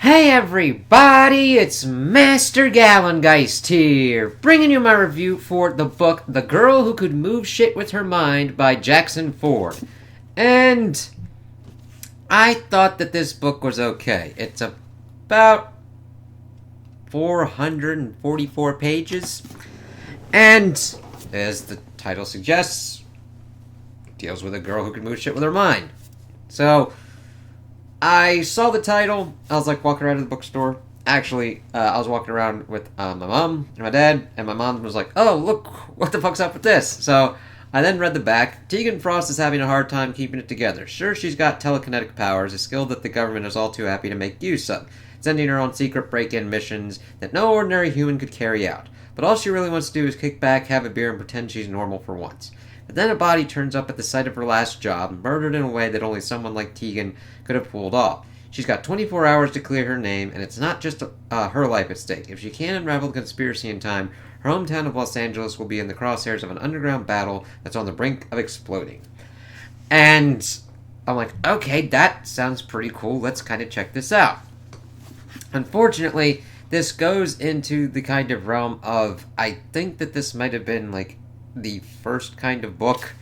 Hey everybody, it's Master Gallengeist here, bringing you my review for the book The Girl Who Could Move Shit With Her Mind by Jackson Ford. And I thought that this book was okay. It's about 444 pages, and as the title suggests, deals with a girl who can move shit with her mind. So I saw the title. I was like walking around to the bookstore. Actually, I was walking around with my mom and my dad, and my mom was like, "Oh, look, what the fuck's up with this?" So I then read the back. Tegan Frost is having a hard time keeping it together. Sure, she's got telekinetic powers, a skill that the government is all too happy to make use of, sending her on secret break-in missions that no ordinary human could carry out. But all she really wants to do is kick back, have a beer, and pretend she's normal for once. But then a body turns up at the site of her last job, murdered in a way that only someone like Tegan could have pulled off. She's got 24 hours to clear her name, and it's not just her life at stake. If she can't unravel the conspiracy in time, her hometown of Los Angeles will be in the crosshairs of an underground battle that's on the brink of exploding. And I'm like, okay, that sounds pretty cool. Let's kind of check this out. Unfortunately, this goes into the kind of realm of, I think that this might have been like the first kind of book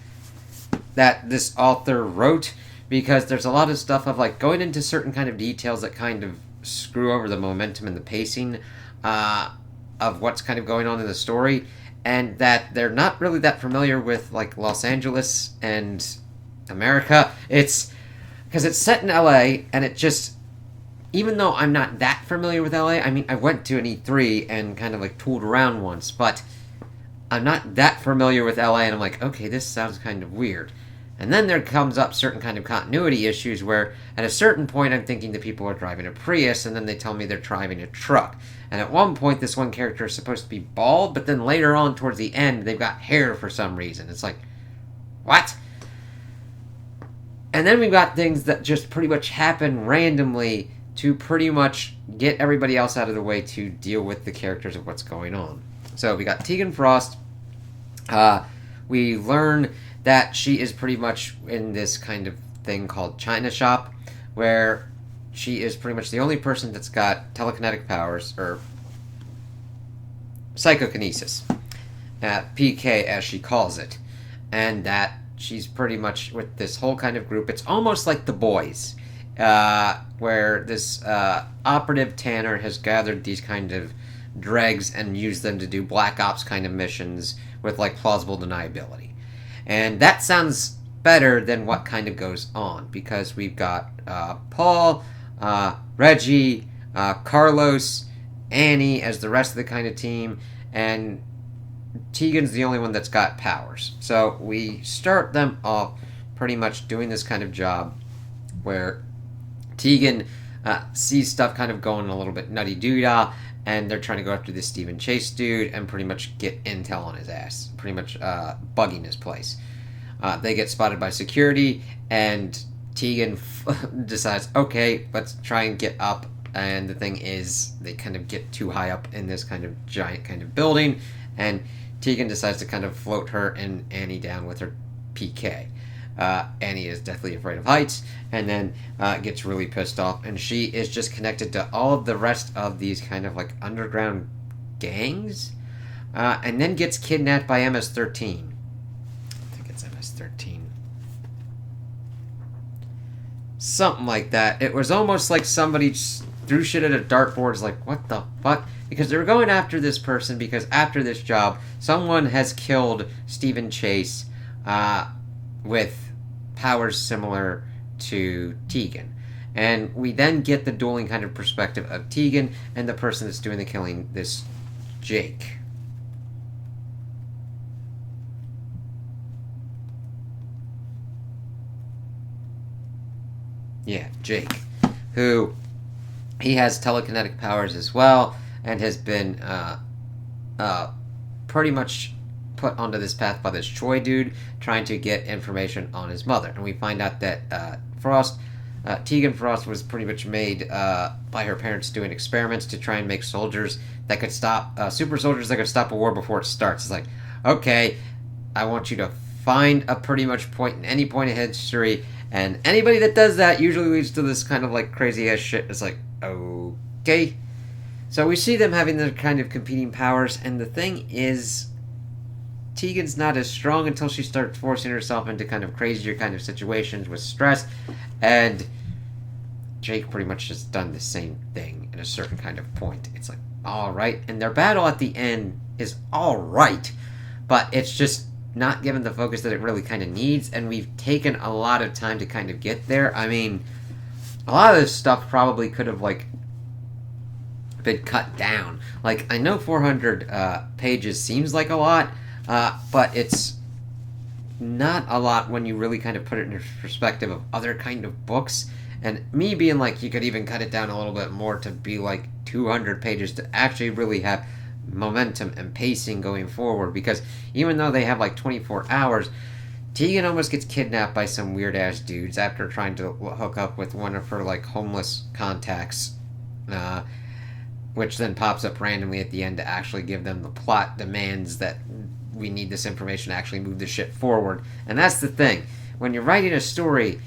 that this author wrote, because there's a lot of stuff of like going into certain kind of details that kind of screw over the momentum and the pacing of what's kind of going on in the story, and that they're not really that familiar with like Los Angeles and America. It's because it's set in LA, and it just, even though I'm not that familiar with LA, I mean, I went to an E3 and kind of like tooled around once, but I'm not that familiar with LA, and I'm like, okay, this sounds kind of weird. And then there comes up certain kind of continuity issues where at a certain point I'm thinking the people are driving a Prius, and then they tell me they're driving a truck. And at one point this one character is supposed to be bald, but then later on towards the end they've got hair for some reason. It's like, what? And then we've got things that just pretty much happen randomly to pretty much get everybody else out of the way to deal with the characters of what's going on. So we got Tegan Frost. We learn that she is pretty much in this kind of thing called China Shop, where she is pretty much the only person that's got telekinetic powers, or psychokinesis, PK as she calls it, and that she's pretty much with this whole kind of group. It's almost like The Boys, where this operative Tanner has gathered these kind of dregs and used them to do black ops kind of missions with like plausible deniability. And that sounds better than what kind of goes on, because we've got Paul, Reggie, Carlos, Annie as the rest of the kind of team, and Tegan's the only one that's got powers. So we start them off pretty much doing this kind of job where Tegan sees stuff kind of going a little bit nutty-doo-dah, and they're trying to go after this Stephen Chase dude and pretty much get intel on his ass, pretty much bugging his place. They get spotted by security, and Tegan decides, okay, let's try and get up. And the thing is, they kind of get too high up in this kind of giant kind of building, and Tegan decides to kind of float her and Annie down with her PK. Annie is deathly afraid of heights, and then gets really pissed off, and she is just connected to all of the rest of these kind of like underground gangs, and then gets kidnapped by MS-13. I think it's MS-13. Something like that. It was almost like somebody just threw shit at a dartboard. It's like, what the fuck? Because they were going after this person because after this job, someone has killed Stephen Chase with powers similar to Tegan. And we then get the dueling kind of perspective of Tegan and the person that's doing the killing, this Jake. Yeah, Jake. Who, he has telekinetic powers as well, and has been pretty much put onto this path by this Choi dude trying to get information on his mother. And we find out that Tegan Frost was pretty much made by her parents doing experiments to try and make soldiers that could stop, super soldiers that could stop a war before it starts. It's like, okay, I want you to find a pretty much point in any point of history, and anybody that does that usually leads to this kind of like crazy ass shit. It's like, okay. So we see them having their kind of competing powers, and the thing is, Tegan's not as strong until she starts forcing herself into kind of crazier kind of situations with stress, and Jake pretty much has done the same thing at a certain kind of point. It's like, alright, and their battle at the end is alright, but it's just not given the focus that it really kind of needs, and we've taken a lot of time to kind of get there. I mean, a lot of this stuff probably could have, like, been cut down. Like, I know 400 pages seems like a lot, but it's not a lot when you really kind of put it in perspective of other kind of books. And me being like, you could even cut it down a little bit more to be like 200 pages to actually really have momentum and pacing going forward. Because even though they have like 24 hours, Tegan almost gets kidnapped by some weird ass dudes after trying to hook up with one of her like homeless contacts, which then pops up randomly at the end to actually give them the plot demands that we need this information to actually move the shit forward. And that's the thing. When you're writing a story,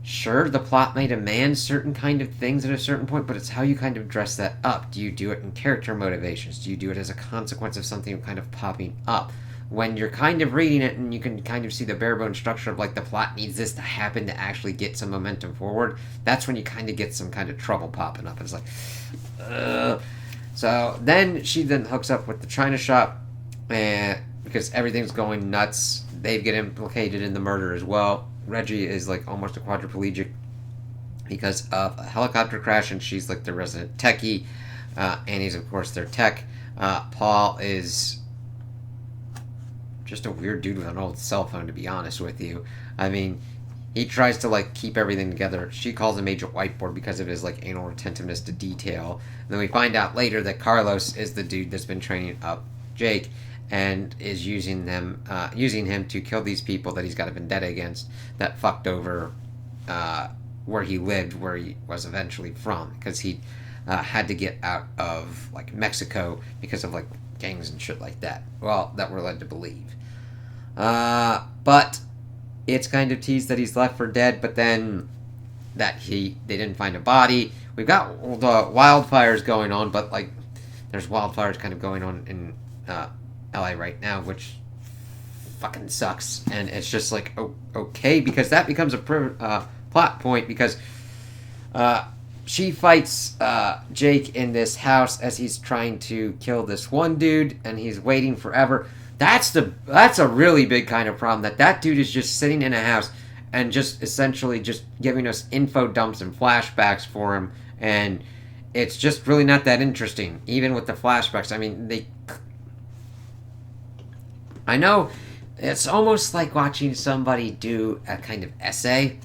sure, the plot may demand certain kind of things at a certain point, but it's how you kind of dress that up. Do you do it in character motivations? Do you do it as a consequence of something kind of popping up? When you're kind of reading it and you can kind of see the bare bone structure of like the plot needs this to happen to actually get some momentum forward, that's when you kind of get some kind of trouble popping up. It's like, ugh. So then she then hooks up with the China shop, and because everything's going nuts, they get implicated in the murder as well. Reggie is like almost a quadriplegic because of a helicopter crash, and she's like the resident techie. Annie's of course their tech. Paul is just a weird dude with an old cell phone, to be honest with you. I mean, he tries to like keep everything together. She calls him Agent Whiteboard because of his like anal retentiveness to detail. And then we find out later that Carlos is the dude that's been training up Jake and is using him to kill these people that he's got a vendetta against that fucked over where he lived, where he was eventually from, because he had to get out of like Mexico because of like gangs and shit like that. Well, that we're led to believe. But it's kind of teased that he's left for dead, but then that they didn't find a body. We've got the wildfires going on, but like there's wildfires kind of going on in LA right now, which fucking sucks. And it's just like, okay, because that becomes a plot point, because she fights Jake in this house as he's trying to kill this one dude, and he's waiting forever. That's a really big kind of problem, that dude is just sitting in a house and just essentially just giving us info dumps and flashbacks for him, and it's just really not that interesting, even with the flashbacks. I mean, I know it's almost like watching somebody do a kind of essay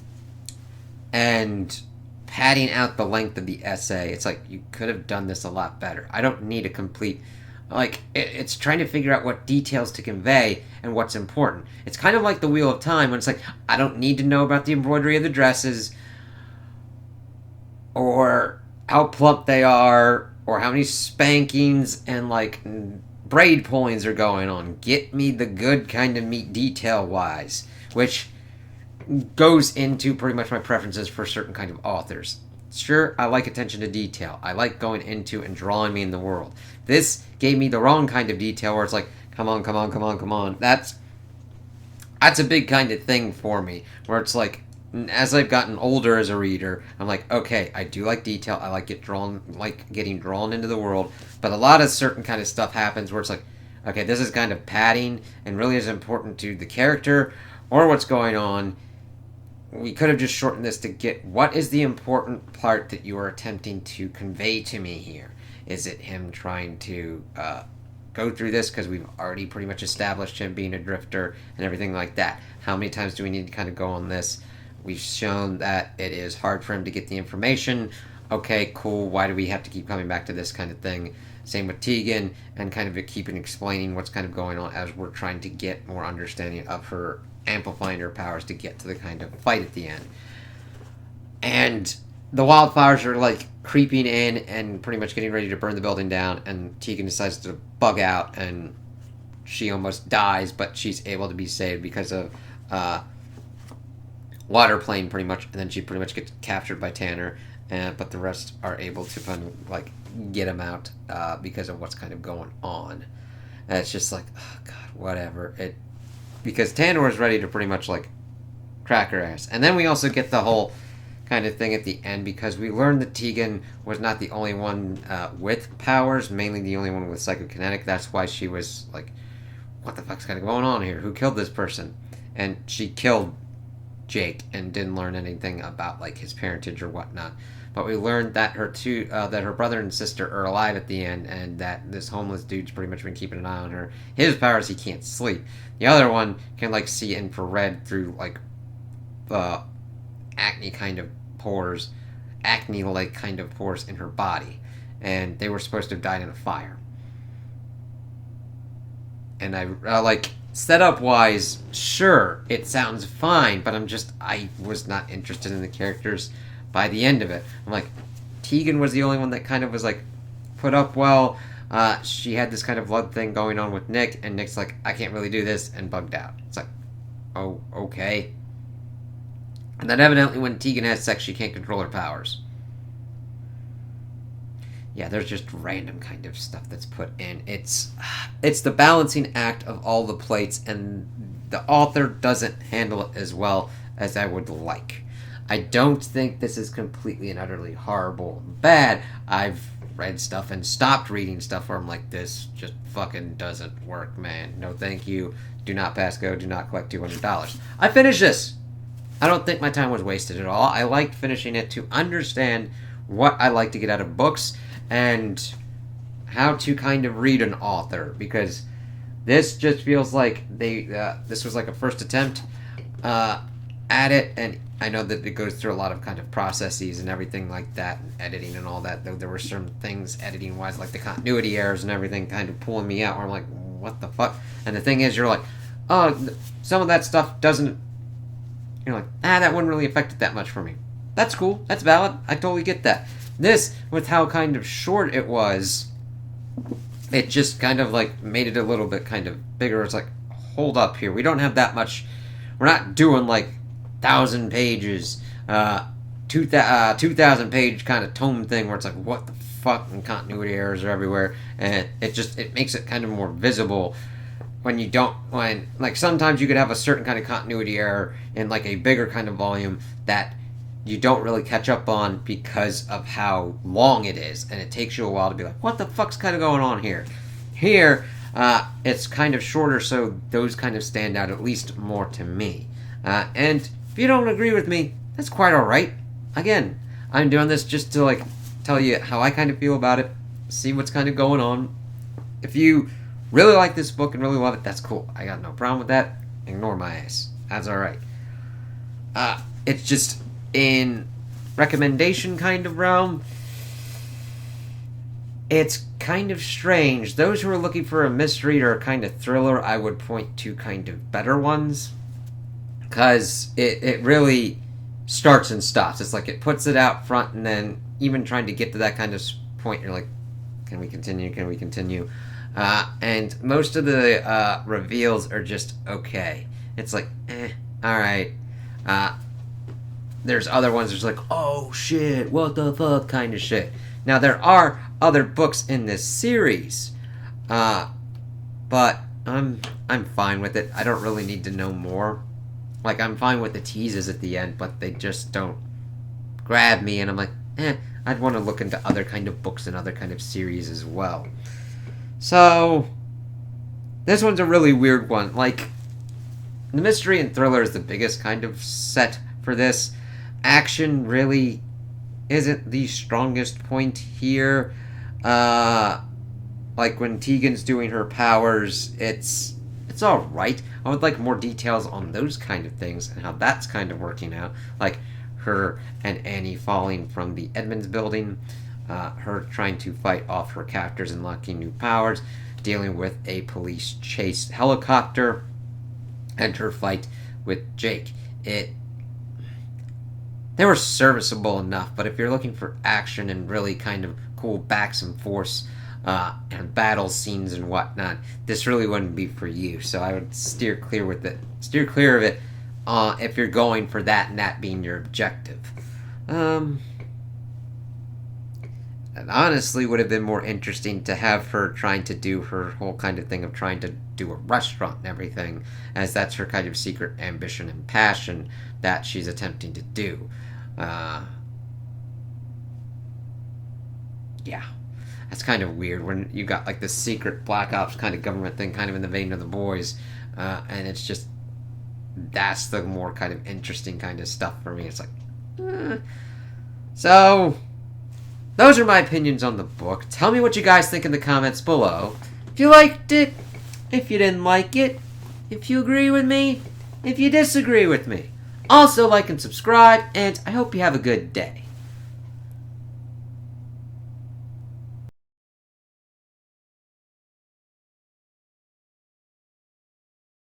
and padding out the length of the essay. It's like, you could have done this a lot better. I don't need a complete... Like, it's trying to figure out what details to convey and what's important. It's kind of like the Wheel of Time, when it's like, I don't need to know about the embroidery of the dresses, or how plump they are, or how many spankings and, like, braid pullings are going on. Get me the good kind of meat detail-wise, which goes into pretty much my preferences for certain kind of authors. Sure, I like attention to detail. I like going into and drawing me in the world. This gave me the wrong kind of detail where it's like, come on. That's a big kind of thing for me, where it's like, as I've gotten older as a reader, I'm like, okay, I do like detail. I like getting drawn into the world, but a lot of certain kind of stuff happens where it's like, okay, this is kind of padding and really is important to the character or what's going on. We could have just shortened this to get what is the important part that you are attempting to convey to me here. Is it him trying to go through this because we've already pretty much established him being a drifter and everything like that? How many times do we need to kind of go on this? We've shown that it is hard for him to get the information. Okay, cool. Why do we have to keep coming back to this kind of thing? Same with Tegan, and kind of keeping explaining what's kind of going on as we're trying to get more understanding of her amplifying her powers to get to the kind of fight at the end. And the wildfires are like creeping in and pretty much getting ready to burn the building down, and Tegan decides to bug out and she almost dies, but she's able to be saved because of water plane pretty much, and then she pretty much gets captured by Tanner but the rest are able to kind of like get him out because of what's kind of going on. And it's just like, oh god, whatever. Because Tanner is ready to pretty much like crack her ass, and then we also get the whole kind of thing at the end because we learned that Tegan was not the only one with powers, mainly the only one with psychokinetic. That's why she was like, what the fuck's kind of going on here? Who killed this person? And she killed Jake and didn't learn anything about like his parentage or whatnot. But we learned that her brother and sister are alive at the end, and that this homeless dude's pretty much been keeping an eye on her. His powers, he can't sleep. The other one can like see infrared through like acne kind of pores, acne-like kind of pores in her body, and they were supposed to have died in a fire. And I like setup wise, sure, it sounds fine, but I was not interested in the characters by the end of it. I'm like, Tegan was the only one that kind of was like put up well. She had this kind of blood thing going on with Nick, and Nick's like, I can't really do this, and bugged out. It's like, oh, okay. And then evidently when Tegan has sex, she can't control her powers. Yeah, there's just random kind of stuff that's put in. It's the balancing act of all the plates, and the author doesn't handle it as well as I would like. I don't think this is completely and utterly horrible and bad. I've read stuff and stopped reading stuff where I'm like, this just fucking doesn't work, man. No thank you. Do not pass go. Do not collect $200. I finished this. I don't think my time was wasted at all. I liked finishing it to understand what I like to get out of books and how to kind of read an author, because this just feels like this was like a first attempt at it, and I know that it goes through a lot of kind of processes and everything like that, and editing and all that, though there were some things editing wise, like the continuity errors and everything kind of pulling me out where I'm like, what the fuck? And the thing is, you're like, oh, some of that stuff doesn't, you're like, that wouldn't really affect it that much for me. That's cool. That's valid. I totally get that. This, with how kind of short it was, it just kind of like made it a little bit kind of bigger. It's like, hold up here. We don't have that much. We're not doing like 1,000 pages, 2,000 page kind of tome thing where it's like, what the fuck, and continuity errors are everywhere. And it makes it kind of more visible when like sometimes you could have a certain kind of continuity error in like a bigger kind of volume that you don't really catch up on because of how long it is, and it takes you a while to be like, what the fuck's kind of going on here? Here, it's kind of shorter, so those kind of stand out at least more to me. And if you don't agree with me, that's quite alright. Again, I'm doing this just to like tell you how I kind of feel about it, see what's kind of going on. If you really like this book and really love it, that's cool. I got no problem with that. Ignore my ass. That's alright. It's just in recommendation kind of realm, it's kind of strange. Those who are looking for a mystery or a kind of thriller, I would point to kind of better ones, because it really starts and stops. It's like it puts it out front, and then even trying to get to that kind of point, you're like, can we continue? Can we continue? And most of the reveals are just okay. It's like, alright. There's other ones that's like, oh shit, what the fuck kind of shit. Now, there are other books in this series, but I'm fine with it. I don't really need to know more. Like, I'm fine with the teases at the end, but they just don't grab me, and I'm like, I'd want to look into other kind of books and other kind of series as well. So, this one's a really weird one. Like, the mystery and thriller is the biggest kind of set for this. Action really isn't the strongest point here. Like when Tegan's doing her powers, it's alright. I would like more details on those kind of things and how that's kind of working out. Like her and Annie falling from the Edmonds building, her trying to fight off her captors and unlocking new powers, dealing with a police chase helicopter, and her fight with Jake. They were serviceable enough, but if you're looking for action and really kind of cool backs and forth and battle scenes and whatnot, this really wouldn't be for you. So I would steer clear of it if you're going for that and that being your objective. it honestly would have been more interesting to have her trying to do her whole kind of thing of trying to do a restaurant and everything, as that's her kind of secret ambition and passion that she's attempting to do. Yeah. That's kind of weird when you got like this secret black ops kind of government thing, kind of in the vein of The Boys, and it's just that's the more kind of interesting kind of stuff for me. It's like, so those are my opinions on the book. Tell me what you guys think in the comments below. If you liked it, if you didn't like it, if you agree with me, if you disagree with me. Also, like and subscribe, and I hope you have a good day.